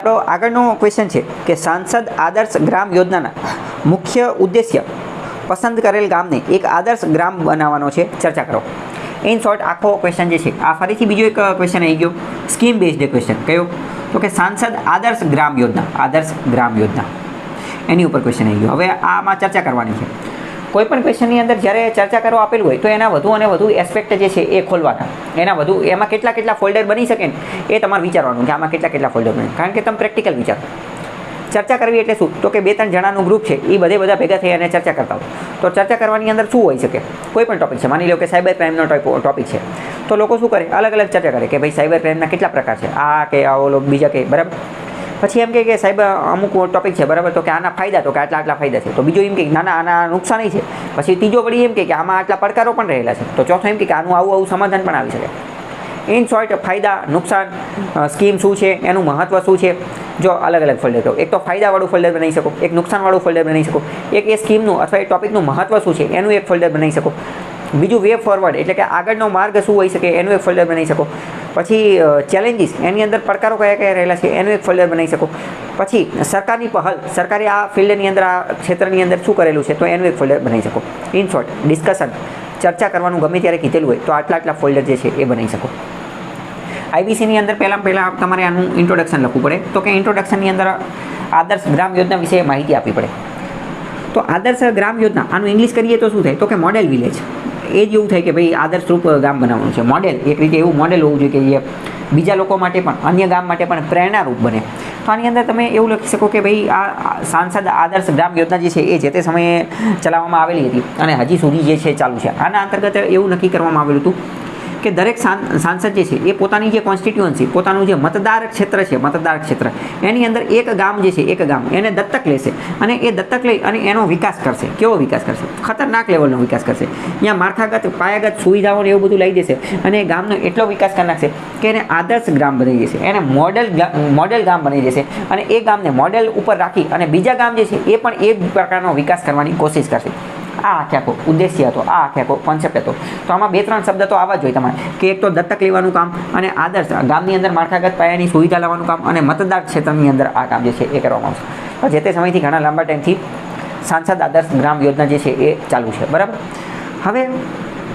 આપણો આગળનો ક્વેશ્ચન છે કે સાંસદ આદર્શ ગ્રામ યોજનાના મુખ્ય ઉદ્દેશ્ય પસંદ કરેલ ગામને એક આદર્શ ગ્રામ બનાવવાનો છે, ચર્ચા કરો. ઇન શોર્ટ આખો ક્વેશ્ચન જે છે આ ફરીથી બીજો એક ક્વેશ્ચન આવી ગયો, સ્કીમ બેઝડ ક્વેશ્ચન. કયો? તો કે સાંસદ આદર્શ ગ્રામ યોજના એની ઉપર ક્વેશ્ચન આવી ગયો. હવે આમાં ચર્ચા કરવાની છે. કોઈ પણ ક્વેશ્ચનની અંદર જ્યારે ચર્ચા કરવા આપેલું હોય તો એના વધુ અને વધુ એસ્પેક્ટ જે છે એ ખોલવાના, એમાં કેટલા ફોલ્ડર બની શકે ને એ તમારે વિચારવાનું કે આમાં કેટલા ફોલ્ડર બને, કારણ કે તમે પ્રેક્ટિકલ વિચારો. ચર્ચા કરવી એટલે શું? તો કે 2-3 જણાનું ગ્રુપ છે, એ બધા ભેગા થઈ અને ચર્ચા કરતા હોય. તો ચર્ચા કરવાની અંદર શું હોઈ શકે? કોઈ પણ ટોપિક છે, માની લો કે સાયબર ક્રાઇમનો ટોપિક છે, તો લોકો શું કરે? અલગ અલગ ચર્ચા કરે કે ભાઈ સાયબર ક્રાઇમના કેટલા પ્રકાર છે, આ કે ઓલો બીજા કે, બરાબર. પછી એમ કે સાહેબ અમુક ટોપિક છે, બરાબર, તો કે આના ફાયદા, તો કે આટલા ફાયદા છે. તો બીજો એમ કે નાના આના નુકસાન છે. પછી ત્રીજો વળી એમ કે આમાં આટલા પડકારો પણ રહેલા છે. તો ચોથો એમ કે આનું આવું સમાધાન પણ આવી શકે. ઇન શોર્ટ ફાયદા, નુકસાન, સ્કીમ શું છે, એનું મહત્વ શું છે, જો અલગ અલગ ફોલ્ડર કહો. એક તો ફાયદાવાળું ફોલ્ડર બનાવી શકો, એક નુકસાનવાળું ફોલ્ડર બનાવી શકો, એક એ સ્કીમનું અથવા એ ટોપિકનું મહત્વ શું છે એનું એક ફોલ્ડર બનાવી શકો. બીજું વે ફોરવર્ડ એટલે કે આગળનો માર્ગ શું હોઈ શકે એનું એક ફોલ્ડર બનાવી શકો. પછી ચેલેન્જીસ, એની અંદર પડકારો કયા રહેલા છે એનું એક ફોલ્ડર બનાવી શકો. પછી સરકારની પહેલ, સરકારે આ ફિલ્ડની અંદર, આ ક્ષેત્રની અંદર શું કરેલું છે તો એનું એક ફોલ્ડર બનાવી શકો. ઇન શોર્ટ ડિસ્કશન, ચર્ચા કરવાનું ગમે ત્યારે કીધેલું હોય તો આટલા ફોલ્ડર જે છે એ બનાવી શકો. આઈબીસીની અંદર પહેલાં તમારે આનું ઇન્ટ્રોડક્શન લખવું પડે. તો કે ઇન્ટ્રોડક્શનની અંદર આદર્શ ગ્રામ યોજના વિશે માહિતી આપવી પડે. તો આદર્શ ગ્રામ યોજના, આનું ઇંગ્લિશ કરીએ તો શું થાય? તો કે મોડેલ વિલેજ. એ જ એવું થાય કે ભાઈ આદર્શરૂપ ગામ બનાવવાનું છે. મોડેલ, એક રીતે એવું મોડેલ હોવું જોઈએ કે જે બીજા લોકો માટે પણ, અન્ય ગામ માટે પણ પ્રેરણારૂપ બને. તો આની અંદર તમે એવું લખી શકો કે ભાઈ આ સાંસદ આદર્શ ગ્રામ યોજના જે છે એ જે તે સમયે ચલાવવામાં આવેલી હતી અને હજી સુધી જે છે ચાલુ છે. આના અંતર્ગત એવું નક્કી કરવામાં આવેલું હતું કે દરેક સાંસદ જે છે એ પોતાની જે કોન્સ્ટિટ્યુઅન્સી, પોતાનું જે મતદાર ક્ષેત્ર એની અંદર એક ગામ જે છે, એને દત્તક લેશે અને એ દત્તક લઈ અને એનો વિકાસ કરશે. કેવો વિકાસ કરશે? ખતરનાક લેવલનો વિકાસ કરશે. ત્યાં માળખાગત, પાયાગત સુવિધાઓને એવું બધું લઈ દેશે અને ગામનો એટલો વિકાસ કરી નાખશે કે એને આદર્શ ગ્રામ બનાવી દેશે, એને મોડેલ ગામ બનાવી દેશે અને એ ગામને મોડેલ ઉપર રાખી અને બીજા ગામ જે છે એ પણ એ જ પ્રકારનો વિકાસ કરવાની કોશિશ કરશે. આ આખો ઉદ્દેશ્ય હતો, આ આખો કોન્સેપ્ટ હતો. તો આમાં 2-3 શબ્દ તો આવવા જોઈએ તમારે, કે એક તો દત્તક લેવાનું કામ અને આદર્શ ગામની અંદર માળખાગત પાયાની સુવિધા લાવવાનું કામ અને મતદાર ક્ષેત્રની અંદર આ કામ જે છે એ કરવામાં આવશે. જે તે સમયથી ઘણા લાંબા ટાઈમથી સાંસદ આદર્શ ગ્રામ યોજના જે છે એ ચાલુ છે, બરાબર. હવે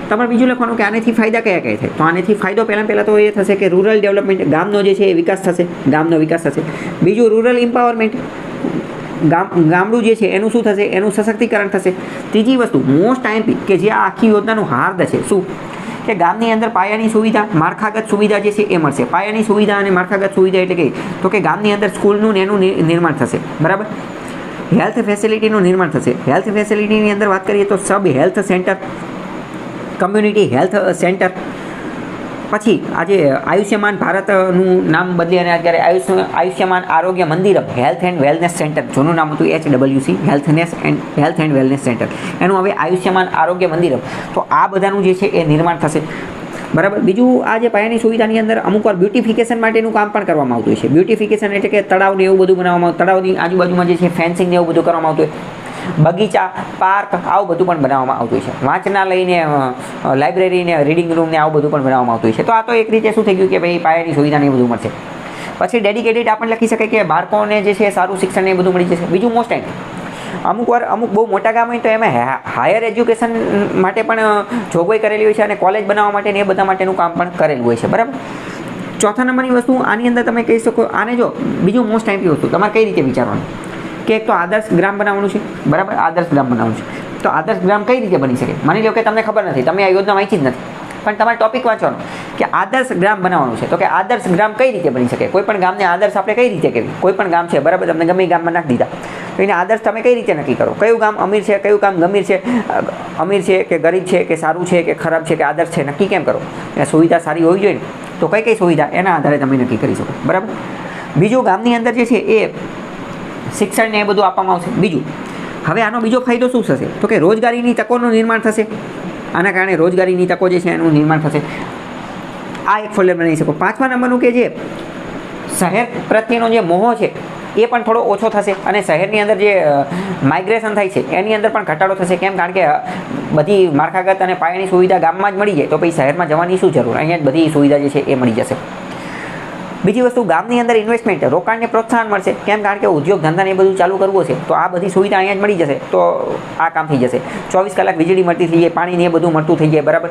તમારે બીજું લખવાનું કે આનેથી ફાયદા કયા થાય? તો આનેથી ફાયદો પહેલાં તો એ થશે કે રૂરલ ડેવલપમેન્ટ, ગામનો જે છે એ વિકાસ થશે. બીજું રૂરલ એમ્પાવરમેન્ટ, ગામડું જે છે એનું શું થશે? એનું સશક્તિકરણ થશે. ત્રીજી વસ્તુ મોસ્ટ આઈએમપી કે જે આ આખી યોજનાનું હાર્દ છે, શું કે ગામની અંદર પાયાની સુવિધા, માળખાગત સુવિધા જે છે એ મળશે. પાયાની સુવિધા અને માળખાગત સુવિધા એટલે કે તો કે ગામની અંદર સ્કૂલનું એનું નિર્માણ થશે, બરાબર. હેલ્થ ફેસિલિટીનું નિર્માણ થશે. હેલ્થ ફેસિલિટીની અંદર વાત કરીએ તો sub health centre, community health centre. પછી આજે આયુષ્યમાન ભારતનું નામ બદલી અને અત્યારે આયુષ્યમાન આરોગ્ય મંદિરમ, હેલ્થ એન્ડ વેલનેસ સેન્ટર, જૂનું નામ હતું HWC, health and wellness centre, એનું હવે આયુષ્યમાન આરોગ્ય મંદિરમ. તો આ બધાનું જે છે એ નિર્માણ થશે, બરાબર. બીજું આ જે પાયાની સુવિધાની અંદર અમુક વાર બ્યુટિફિકેશન માટેનું કામ પણ કરવામાં આવતું હોય છે. બ્યુટિફિકેશન એટલે કે તળાવને એવું બધું બનાવવામાં, તળાવની આજુબાજુમાં જે છે ફેન્સિંગ ને એવું બધું કરવામાં આવતું હોય. બગીચા, પાર્ક, આવું બધું પણ બનાવવામાં આવતું હોય છે. વાંચનાલયને, લાઇબ્રેરીને, રીડિંગ રૂમને આવું બધું પણ બનાવવામાં આવતું હોય છે. તો આ તો એક રીતે શું થઈ ગયું કે ભાઈ પાયાની સુવિધાને એ બધું મળશે. પછી ડેડિકેટેડ આપણે લખી શકાય કે બાળકોને જે છે સારું શિક્ષણ એ બધું મળી જશે. બીજું મોસ્ટ અમુક બહુ મોટા ગામ હોય તો એમાં હાયર એજ્યુકેશન માટે પણ જોગવાઈ કરેલી હોય છે અને કોલેજ બનાવવા માટે ને એ બધા માટેનું કામ પણ કરેલું હોય છે, બરાબર. ચોથા નંબરની વસ્તુ આની અંદર તમે કહી શકો, આને જો બીજું મોસ્ટ ટાઈમની વસ્તુ તમારે કઈ રીતે વિચારવાનું કે એક તો આદર્શ ગ્રામ બનાવવાનું છે, બરાબર. આદર્શ ગ્રામ બનાવવાનું છે. તો આદર્શ ગ્રામ કઈ રીતે બની શકે? માની લો કે તમને ખબર નથી, તમે આ યોજના વાંચી જ નથી, પણ તમારે ટોપિક વાંચવાનો કે આદર્શ ગ્રામ બનાવવાનું છે. તો કે આદર્શ ગ્રામ કઈ રીતે બની શકે? કોઈ પણ ગામને આદર્શ આપણે કઈ રીતે કહેવી? કોઈ પણ ગામ છે, બરાબર, તમને ગમે ગામમાં નાખી દીધા, તો એને આદર્શ તમે કઈ રીતે નક્કી કરો? કયું ગામ અમીર છે, કયું ગામ ગમીર છે, અમીર છે કે ગરીબ છે કે સારું છે કે ખરાબ છે કે આદર્શ છે, નક્કી કેમ કરો? એ સુવિધા સારી હોવી જોઈએ ને. તો કઈ સુવિધા એના આધારે તમે નક્કી કરી શકો, બરાબર. બીજું ગામની અંદર જે છે એ શિક્ષણને એ બધું આપવામાં આવશે. બીજું હવે આનો બીજો ફાયદો શું થશે? તો કે રોજગારીની તકોનું નિર્માણ થશે. આના કારણે રોજગારીની તકો જે છે એનું નિર્માણ થશે. આ એક ફોલ્ડર બનાવી શકો. 5મા નંબરનું કે જે શહેર પ્રત્યેનો જે મોહ છે એ પણ થોડો ઓછો થશે અને શહેરની અંદર જે માઇગ્રેશન થાય છે એની અંદર પણ ઘટાડો થશે. કેમ? કારણ કે બધી માળખાગત અને પાયાની સુવિધા ગામમાં જ મળી જાય તો પછી શહેરમાં જવાની શું જરૂર? અહીંયા જ બધી સુવિધા જે છે એ મળી જશે. બીજી વસ્તુ, ગામની અંદર ઇન્વેસ્ટમેન્ટ રોકાણને પ્રોત્સાહન મળશે. કેમ? કારણ કે ઉદ્યોગ ધંધાને એ બધું ચાલુ કરવું છે તો આ બધી સુવિધા અહીંયા જ મળી જશે તો આ કામ થઈ જશે. 24 કલાક વીજળી મળતી થઈ જાય, પાણીને એ બધું મળતું થઈ જાય, બરાબર.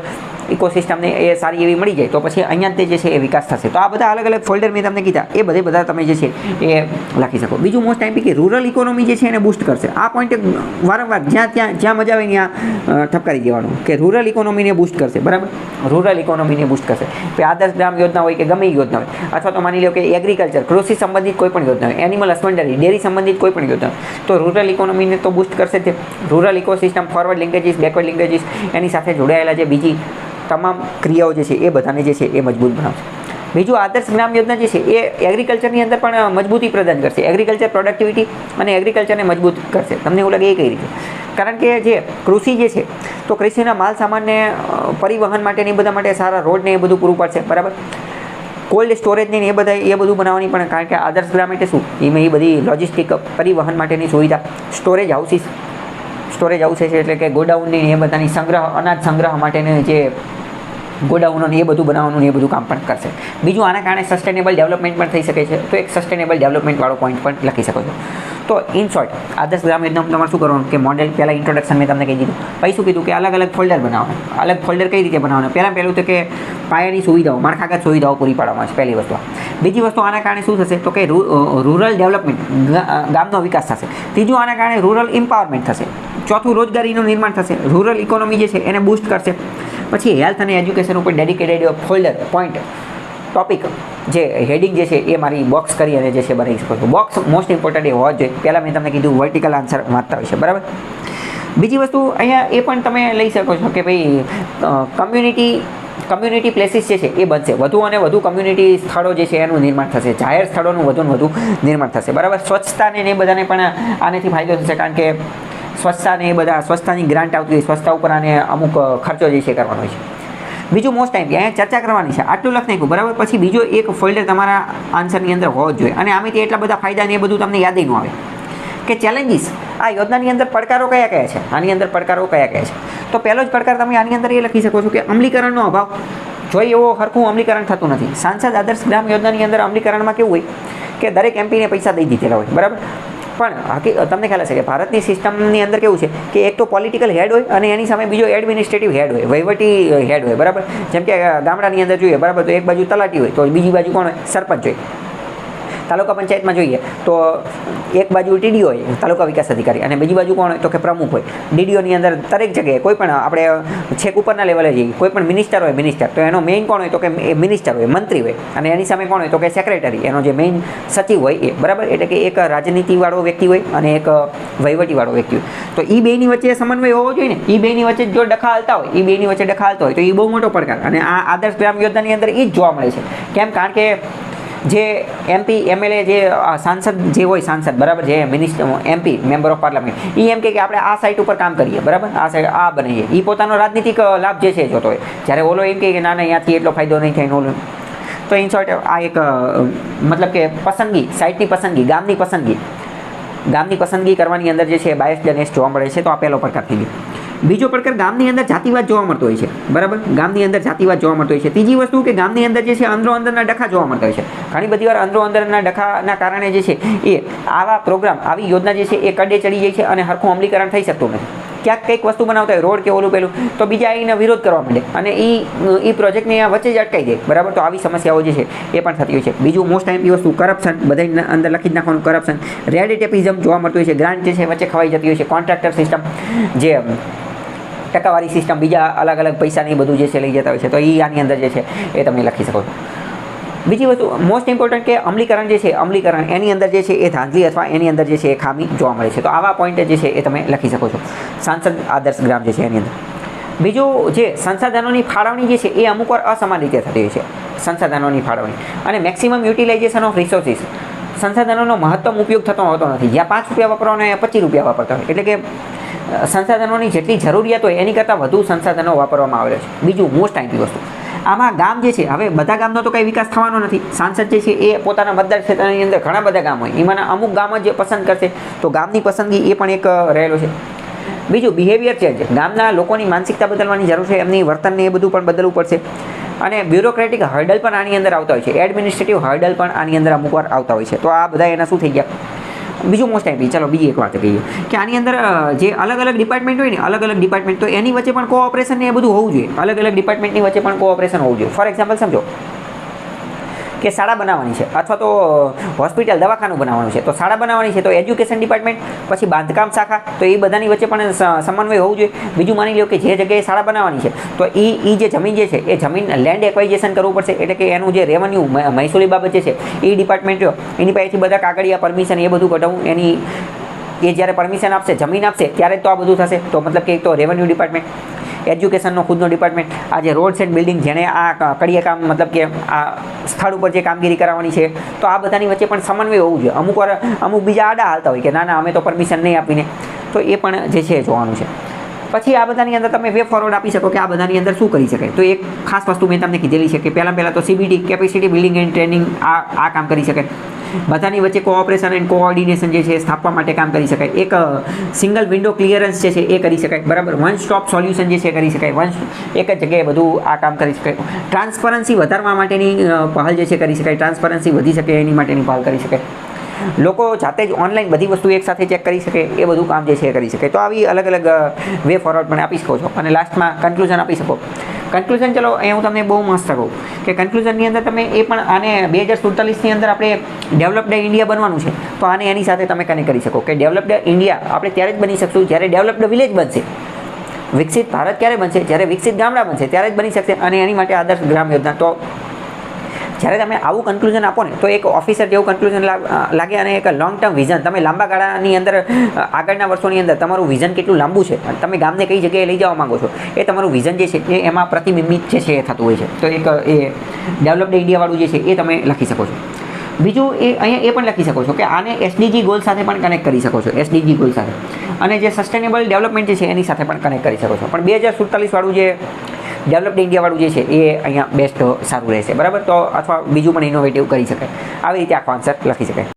ઇકોસિસ્ટમને એ સારી એવી મળી જાય તો પછી અહીંયા જ જે છે એ વિકાસ થશે. તો આ બધા અલગ અલગ ફોલ્ડર મેં તમને કીધા એ બધા તમે જે છે એ લખી શકો. બીજું મોસ્ટ ટાઈમ કે રૂરલ ઇકોનોમી જે છે એને બૂસ્ટ કરશે. આ પોઈન્ટ વારંવાર જ્યાં મજા આવે ત્યાં ઠપકારી દેવાનું કે રૂરલ ઇકોનોમીને બૂસ્ટ કરશે, બરાબર. રૂરલ ઇકોનોમીને બૂસ્ટ કરશે. આદર્શ ગ્રામ યોજના હોય કે ગમે યોજના હોય, અથવા તો માની લો કે એગ્રીકલ્ચર, કૃષિ સંબંધિત કોઈ પણ યોજના હોય, એનિમલ હસબન્ડરી, ડેરી સંબંધિત કોઈ પણ યોજના હોય, તો રૂરલ ઇકોનોમીને તો બૂસ્ટ કરશે જ. Rural ecosystem, forward linkages, backward linkages, એની સાથે જોડાયેલા જે બીજી તમામ ક્રિયાઓ જે છે એ બધાને જે છે એ મજબૂત બનાવશે. બીજું, આદર્શ ગ્રામ યોજના જે છે એ એગ્રીકલ્ચરની અંદર પણ મજબૂતી પ્રદાન કરશે. એગ્રીકલ્ચર પ્રોડક્ટિવિટી અને એગ્રીકલ્ચરને મજબૂત કરશે. તમને એવું લાગે એ કઈ રીતે? કારણ કે જે કૃષિ જે છે તો કૃષિના માલ સામાનને પરિવહન માટેની બધા માટે સારા રોડને એ બધું પૂરું પાડશે, બરાબર. કોલ્ડ સ્ટોરેજને એ બધું બનાવવાની પણ, કારણ કે આદર્શ ગ્રામ એટલે શું? એમાં એ બધી લોજિસ્ટિક પરિવહન માટેની સુવિધા, સ્ટોરેજ હાઉસીસ છે એટલે કે ગોડાઉનની એ બધાની અનાજ સંગ્રહ માટેની જે ગોડાઉનો એ બધું બનાવવાનું એ બધું કામ પણ કરશે. બીજું, આના કારણે સસ્ટેનેબલ ડેવલપમેન્ટ પણ થઈ શકે છે તો એક સસ્ટેનેબલ ડેવલપમેન્ટવાળો પોઈન્ટ પણ લખી શકો છો. તો ઇન શોર્ટ, આદર્શ ગ્રામ યોજનામાં તમારે શું કરવાનું કે મોડેલ પહેલાં ઇન્ટ્રોડક્શન મેં તમને કહી દીધું. પછી શું કીધું કે અલગ અલગ ફોલ્ડર બનાવવાના. અલગ ફોલ્ડર કઈ રીતે બનાવવાના? પહેલું તો કે પાયાની સુવિધાઓ, માળખાગત સુવિધાઓ પૂરી પાડવામાં છે, પહેલી વસ્તુ. બીજી વસ્તુ, આના કારણે શું થશે તો કે રૂરલ ડેવલપમેન્ટ, ગામનો વિકાસ થશે. ત્રીજું, આના કારણે રૂરલ એમ્પાવરમેન્ટ થશે. ચોથું, રોજગારીનું નિર્માણ થશે. રૂરલ ઇકોનોમી જે છે એને બૂસ્ટ કરશે. પછી હેલ્થ અને એજ્યુકેશન ઉપર ડેડિકેટેડ ફોલ્ડર, પોઈન્ટ, ટોપિક, જે હેડિંગ જે છે એ મારી બોક્સ કરી અને જે છે બનાવી શકો છો. બોક્સ મોસ્ટ ઇમ્પોર્ટન્ટ એ હોવા જોઈએ. પહેલાં મેં તમને કીધું વર્ટિકલ આન્સર વાંચતા હોય છે, બરાબર. બીજી વસ્તુ અહીંયા એ પણ તમે લઈ શકો છો કે ભાઈ કમ્યુનિટી પ્લેસીસ જે છે એ બનશે. વધુ અને વધુ કમ્યુનિટી સ્થળો જે છે એનું નિર્માણ થશે. જાહેર સ્થળોનું વધુ ને વધુ નિર્માણ થશે, બરાબર. સ્વચ્છતાને એ બધાને પણ આનેથી ફાયદો થશે, કારણ કે સ્વચ્છતાની ગ્રાન્ટ આવતી હોય, સ્વચ્છતા ઉપર આને અમુક ખર્ચો જે છે કરવાનો હોય છે. બીજું મોસ્ટ ટાઈમ અહીંયા ચર્ચા કરવાની છે, આટલું લખ નાખ્યું, બરાબર. પછી બીજો એક ફોલ્ડર તમારા આન્સરની અંદર હોવો જ જોઈએ. અને આમાંથી એટલા બધા ફાયદા ને એ બધું તમને યાદ ન આવે કે ચેલેન્જીસ આ યોજનાની અંદર પડકારો કયા કયા છે. આની અંદર પડકારો કયા કયા છે? તો પહેલો જ પડકાર તમે આની અંદર એ લખી શકો છો કે અમલીકરણનો અભાવ. જોઈ એવો હરખું અમલીકરણ થતું નથી. સાંસદ આદર્શ ગ્રામ યોજનાની અંદર અમલીકરણમાં કેવું હોય કે દરેક એમપીને પૈસા દઈ દીધેલા હોય, બરાબર. પણ તમને ખ્યાલ હશે કે ભારતની સિસ્ટમની અંદર કેવું છે કે એક તો પોલિટિકલ હેડ હોય અને એની સામે બીજો એડમિનિસ્ટ્રેટિવ હેડ હોય, વહીવટી હેડ હોય, બરાબર. જેમ કે ગામડાની અંદર જોઈએ, બરાબર, તો એક બાજુ તલાટી હોય તો બીજી બાજુ કોણ હોય? સરપંચ હોય. તાલુકા પંચાયતમાં જોઈએ તો એક બાજુ ટીડીઓ હોય, તાલુકા વિકાસ અધિકારી, અને બીજી બાજુ કોણ હોય તો કે પ્રમુખ હોય. ડીડીઓની અંદર દરેક જગ્યાએ કોઈ પણ આપણે છેક ઉપરના લેવલે જઈએ, કોઈ પણ મિનિસ્ટર હોય, મિનિસ્ટર તો એનો મેઇન કોણ હોય તો કે મિનિસ્ટર હોય, મંત્રી હોય, અને એની સામે કોણ હોય તો કે સેક્રેટરી, એનો જે મેઇન સચિવ હોય એ, બરાબર. એટલે કે એક રાજનીતિવાળો વ્યક્તિ હોય અને એક વહીવટીવાળો વ્યક્તિ હોય. તો એ બેની વચ્ચે સમન્વય હોવો જોઈએ ને. એ બેની વચ્ચે જો ડખા હાલતા હોય તો એ બહુ મોટો પડકાર. અને આ આદર્શ ગ્રામ યોજનાની અંદર એ જ જોવા મળે છે. કેમ? કારણ કે જે એમપી એમએલએ જે સાંસદ જે હોય, સાંસદ, બરાબર, જે minister MP member of parliament, એ એમ કે આપણે આ સાઇટ ઉપર કામ કરીએ, બરાબર, આ સાઇટ આ બનાવીએ. એ પોતાનો રાજનીતિક લાભ જે છે જોતો હોય. જ્યારે ઓલો એમ કે ના અહીંયાથી એટલો ફાયદો નહીં થાય ઓલો. તો ઇન શોર્ટ આ એક મતલબ કે પસંદગી, સાઇટની પસંદગી, ગામની પસંદગી કરવાની અંદર જે છે બાયસનેસ જોવા મળે છે. તો આ પહેલો પ્રકાર થઈ ગયો. બીજો પ્રકાર, ગામની અંદર જાતિવાદ જોવા મળતો હોય છે, બરાબર. ગામની અંદર જાતિવાદ જોવા મળતો હોય છે. ત્રીજી વસ્તુ કે ગામની અંદર જે છે અંદરના ડખા જોવા મળતા હોય છે. ઘણી બધી વાર અંદરના ડખાના કારણે જે છે એ આવા પ્રોગ્રામ, આવી યોજના જે છે એ કડે ચડી જાય છે અને હરખું અમલીકરણ થઈ શકતું નથી. ક્યાંક કંઈક વસ્તુ બનાવતા હોય, રોડ કે ઓલું પેલું, તો બીજા આવીને વિરોધ કરવા માંડે અને એ પ્રોજેક્ટને વચ્ચે જ અટકાઈ જાય, બરાબર. તો આવી સમસ્યાઓ જે છે એ પણ થતી હોય છે. બીજું મોસ્ટ ટાઈમ વસ્તુ કરપ્શન, બધાની અંદર લખી જ નાખવાનું કરપ્શન. રેડ ટેપિઝમ જોવા મળતું હોય છે. ગ્રાન્ટ જે છે વચ્ચે ખવાઈ જતી હોય છે. કોન્ટ્રાક્ટર સિસ્ટમ, જે ટકાવારી સિસ્ટમ, બીજા અલગ અલગ પૈસાની બધું જે છે લઈ જતા હોય છે. તો એ આની અંદર જે છે એ તમે લખી શકો છો. બીજી વસ્તુ મોસ્ટ ઇમ્પોર્ટન્ટ કે અમલીકરણ જે છે, એની અંદર જે છે એ ધાંધલી અથવા એની અંદર જે છે એ ખામી જોવા મળે છે. તો આવા પોઈન્ટ જે છે એ તમે લખી શકો છો સાંસદ આદર્શ ગ્રામ જે છે એની અંદર. બીજું, જે સંસાધનોની ફાળવણી જે છે એ અમુક વાર અસમાન રીતે થતી હોય છે. સંસાધનોની ફાળવણી અને મેક્સિમમ યુટિલાઇઝેશન ઓફ રિસોર્સિસ. સંસાધનોનો મહત્તમ ઉપયોગ થતો હોતો નથી. જ્યાં 5 રૂપિયા વાપરવાનો એ 25 રૂપિયા વાપરતા હોય. એટલે કે સંસાધનોની જેટલી જરૂરિયાત હોય એની કરતાં વધુ સંસાધનો વાપરવામાં આવે છે. બીજું મોસ્ટ ટાઈમની વસ્તુ, આમાં ગામ જે છે, હવે બધા ગામનો તો કંઈ વિકાસ થવાનો નથી. સાંસદ જે છે એ પોતાના મતદાર ક્ષેત્રની અંદર ઘણા બધા ગામ હોય, એમાંના અમુક ગામ જ પસંદ કરશે. તો ગામની પસંદગી એ પણ એક રહેલો છે. બીજું બિહેવિયર ચેન્જ, ગામના લોકોની માનસિકતા બદલવાની જરૂર છે, એમની વર્તનને એ બધું પણ બદલવું પડશે. અને બ્યુરોક્રેટિક હર્ડલ પણ આની અંદર આવતા હોય છે, એડમિનિસ્ટ્રેટિવ હર્ડલ પણ આની અંદર અમુક વાર આવતા હોય છે. તો આ બધા એના શું થઈ ગયા. બીજું મોસ્ટ આઈપી. ચાલો બીજી એક વાત કહીએ કે આની અંદર જે અલગ અલગ ડિપાર્ટમેન્ટ હોય ને, અલગ અલગ ડિપાર્ટમેન્ટ, તો એની વચ્ચે પણ કોઓપરેશન ને એ બધું હોવું જોઈએ. અલગ અલગ ડિપાર્ટમેન્ટની વચ્ચે પણ કોઓપરેશન હોવું જોઈએ. ફોર એક્ઝામ્પલ સમજો કે શાળા બનાવવાની છે અથવા તો હોસ્પિટલ દવાખાનું બનાવવાનું છે, તો શાળા બનાવવાની છે તો એજ્યુકેશન ડિપાર્ટમેન્ટ, પછી બાંધકામ શાખા, તો એ બધાની વચ્ચે પણ સમન્વય હોવું જોઈએ. બીજું માની લો કે જે જગ્યાએ શાળા બનાવવાની છે તો એ જે જમીન જે છે એ જમીન લેન્ડ એક્વાઇઝેશન કરવું પડશે, એટલે કે એનું જે રેવન્યુ મહેસૂલી બાબત જે છે એ ડિપાર્ટમેન્ટ એની પાસેથી બધા કાગળિયા પરમિશન એ બધું કઢાવવું. એની એ જ્યારે પરમિશન આપશે, જમીન આપશે, ત્યારે તો આ બધું થશે. તો મતલબ કે એક તો રેવન્યુ ડિપાર્ટમેન્ટ, એજ્યુકેશનનો ખુદનો ડિપાર્ટમેન્ટ, આ જે રોડ્સ એન્ડ બિલ્ડિંગ જેણે આ કડિયા કામ મતલબ કે આ સ્થળ ઉપર જે કામગીરી કરાવવાની છે, તો આ બધાની વચ્ચે પણ સમન્વય હોવું જોઈએ. અમુક વાર અમુક બીજા આડા હાલતા હોય કે ના ના અમે તો પરમિશન નહીં આપીને, તો એ પણ જે છે જોવાનું છે. પછી આ બધાની અંદર તમે વે ફોરવર્ડ આપી શકો કે આ બધાની અંદર શું કરી શકાય. તો એક ખાસ વસ્તુ મેં તમને કીધેલી છે કે પહેલાં તો CBT, capacity building and training, આ કામ કરી શકાય. બધાની વચ્ચે કોઓપરેશન એન્ડ કોઓર્ડિનેશન જે છે સ્થાપવા માટે કામ કરી શકાય. એક સિંગલ વિન્ડો ક્લિયરન્સ જે છે એ કરી શકાય, બરાબર. વન સ્ટોપ સોલ્યુશન જે છે કરી શકાય. એક જ જગ્યાએ બધું આ કામ કરી શકાય. ટ્રાન્સપરન્સી વધારવા માટેની પહેલ જે છે કરી શકાય. ટ્રાન્સપરન્સી વધી શકે એની માટેની પહેલ કરી શકાય. લોકો જાતે જ ઓનલાઈન બધી વસ્તુ એકસાથે ચેક કરી શકે, એ બધું કામ જે છે એ કરી શકે. તો આવી અલગ અલગ વે ફોરવર્ડ પણ આપી શકો છો. અને લાસ્ટમાં કન્ક્લુઝન આપી શકો. કન્ક્લુઝન ચલો અહીંયા હું તમને બહુ મસ્ત કહું કે કન્ક્લુઝનની અંદર તમે એ પણ આને 2047ની અંદર આપણે ડેવલપ્ડ ઇન્ડિયા બનવાનું છે, તો આને એની સાથે તમે કનેક્ટ કરી શકો કે ડેવલપ્ડ ઇન્ડિયા આપણે ત્યારે જ બની શકશું જ્યારે ડેવલપ્ડ વિલેજ બનશે. વિકસિત ભારત ક્યારે બનશે? જ્યારે વિકસિત ગામડા બનશે ત્યારે જ બની શકશે. અને એની માટે આદર્શ ગ્રામ યોજના. તો જ્યારે તમે આવું કન્ક્લુઝન આપો ને તો એક ઓફિસર જેવું કન્ક્લુઝન લાગે અને એક લોંગ ટર્મ વિઝન, તમે લાંબા ગાળાની અંદર આગળના વર્ષોની અંદર તમારું વિઝન કેટલું લાંબુ છે, તમે ગામને કઈ જગ્યાએ લઈ જવા માંગો છો, એ તમારું વિઝન જે છે એ એમાં પ્રતિબિંબિત જે છે એ થતું હોય છે. તો એક એ ડેવલપ્ડ ઇન્ડિયાવાળું જે છે એ તમે લખી શકો છો. બીજું એ અહીંયા એ પણ લખી શકો છો કે આને SDG ગોલ સાથે પણ કનેક્ટ કરી શકો છો. SDG ગોલ સાથે અને જે સસ્ટેનેબલ ડેવલપમેન્ટ જે છે એની સાથે પણ કનેક્ટ કરી શકો છો. પણ 2047 વાળું જે ડેવલપ્ડ ઇન્ડિયાવાળું જે છે એ અહીંયા બેસ્ટ સારું રહેશે, બરાબર. તો અથવા બીજું પણ ઇનોવેટિવ કરી શકાય. આવી રીતે આખો આન્સર લખી શકાય.